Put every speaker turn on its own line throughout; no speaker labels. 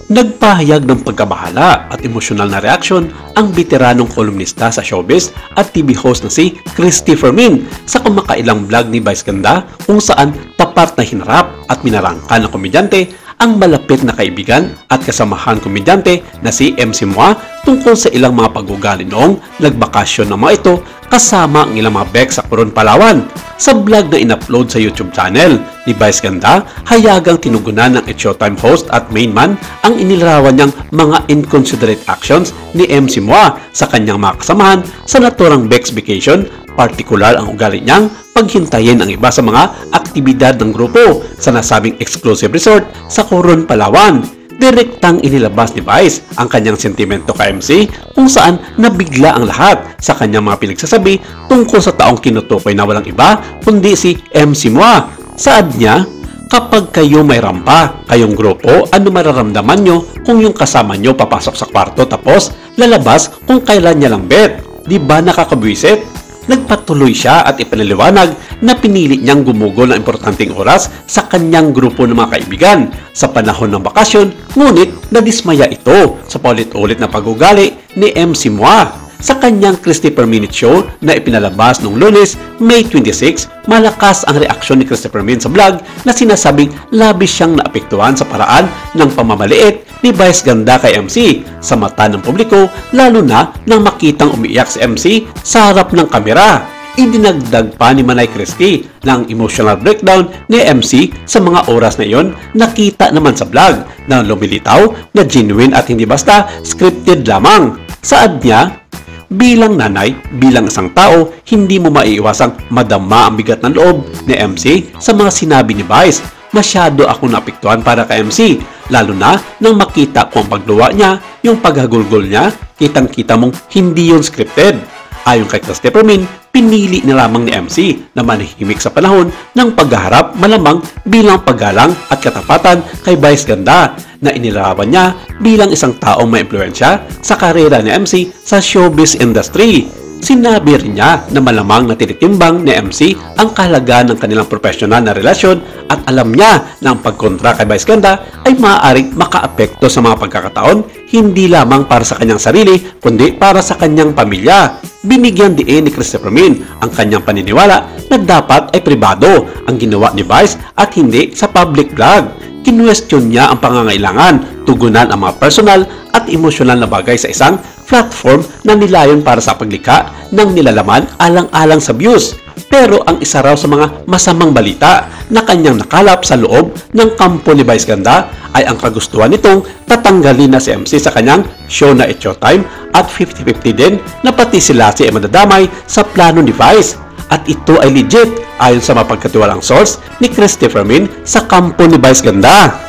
Nagpahayag ng pagkabahala at emosyonal na reaksyon ang veteranong kolumnista sa showbiz at TV host na si Christy Fermin sa kumakailang vlog ni Vice Ganda kung saan tapat na hinarap at minarangkan ng komedyante ang malapit na kaibigan at kasamahan komedyante na si MC Moa tungkol sa ilang mga pag-ugali noong nagbakasyon ng mga ito kasama ang ilang mga bek sa Coron, Palawan. Sa vlog na in-upload sa YouTube channel ni Vice Ganda, hayagang tinugunan ng It's Showtime host at main man ang inilarawan niyang mga inconsiderate actions ni MC Moa sa kanyang mga kasamahan sa naturang Bex vacation, partikular ang ugali niyang paghintayin ang iba sa mga aktibidad ng grupo sa nasabing exclusive resort sa Coron, Palawan. Direktang inilabas ni Vice ang kanyang sentimento kay MC kung saan nabigla ang lahat sa kanyang mga pinagsasabi tungkol sa taong kinutukoy na walang iba kundi si MC Moa. Saad niya, kapag kayo may rampa, kayong grupo, ano mararamdaman nyo kung yung kasama nyo papasok sa kwarto tapos lalabas kung kailan niya lang bet? Di ba nakakabwisit? Nagpatuloy siya at ipinaliwanag na pinili niyang gumugol ng importanteng oras sa kanyang grupo ng mga kaibigan sa panahon ng bakasyon, ngunit nadismaya ito sa paulit-ulit na pag-ugali ni MC Moa. Sa kanyang Christy Per Minute show na ipinalabas noong Lunes, May 26, malakas ang reaksyon ni Christy Per Minute sa vlog na sinasabing labis siyang naapektuhan sa paraan ng pamamaliit ni Vice Ganda kay MC sa mata ng publiko, lalo na nang makitang umiiyak si MC sa harap ng kamera. Idinagdag pa ni Manay Christy ng emotional breakdown ni MC sa mga oras na iyon, nakita naman sa vlog na lumilitaw na genuine at hindi basta scripted lamang. Saad niya, bilang nanay, bilang isang tao, hindi mo maiiwasang madama ang bigat ng loob ni MC sa mga sinabi ni Vice. Masyado ako naapektuhan para kay MC, lalo na nang makita ko ang pagluwa niya, yung paghagulgol niya, kitang-kita mong hindi yun scripted. Ayon kay Christy Fermin, pinili na lamang ni MC na manahimik sa panahon ng paghaharap malamang bilang paggalang at katapatan kay Vice Ganda na inilarawan niya bilang isang taong may impluwensya sa karera ni MC sa showbiz industry. Sinabi rin niya na malamang na tinitimbang ni MC ang kahalagaan ng kanilang profesional na relasyon at alam niya na ang pagkontra kay Vice Ganda ay maaaring makaapekto sa mga pagkakataon hindi lamang para sa kanyang sarili kundi para sa kanyang pamilya. Binigyan din ni Christy Fermin ang kanyang paniniwala na dapat ay pribado ang ginawa ni Vice at hindi sa public vlog. Kinwestiyon niya ang pangangailangan tugunan ang mga personal at emosyonal na bagay sa isang platform na nilayon para sa paglikha ng nilalaman alang-alang sa views. Pero ang isa raw sa mga masamang balita na kanyang nakalap sa loob ng kampo ni Vice Ganda ay ang kagustuhan nitong tatanggalin na si MC sa kanyang show na It's Showtime at 50-50 din na pati sila si madadamay sa plano ni Vice. At ito ay legit ayon sa mapagkatiwalang source ni Christy Fermin sa kampo ni Vice Ganda.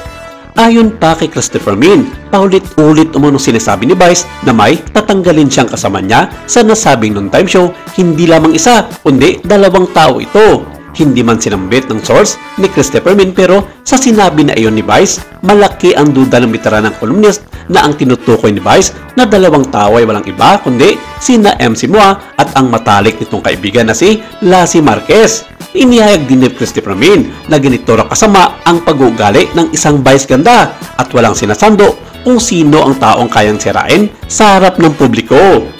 Ayon pa kay Christy Fermin, paulit-ulit umunong sinasabi ni Vice na may tatanggalin siyang kasama niya sa nasabing noontime show, hindi lamang isa, kundi dalawang tao ito. Hindi man sinambit ng source ni Christy Fermin pero sa sinabi na iyon ni Vice, malaki ang duda ng veteranang columnist na ang tinutukoy ni Vice na dalawang tao ay walang iba kundi sina MC Moa at ang matalik nitong kaibigan na si Lassie Marquez. Inihayag din ni Christy Fermin na ganito raw kasama ang pag-uugali ng isang Vice Ganda at walang sinasando kung sino ang taong kayang sirain sa harap ng publiko.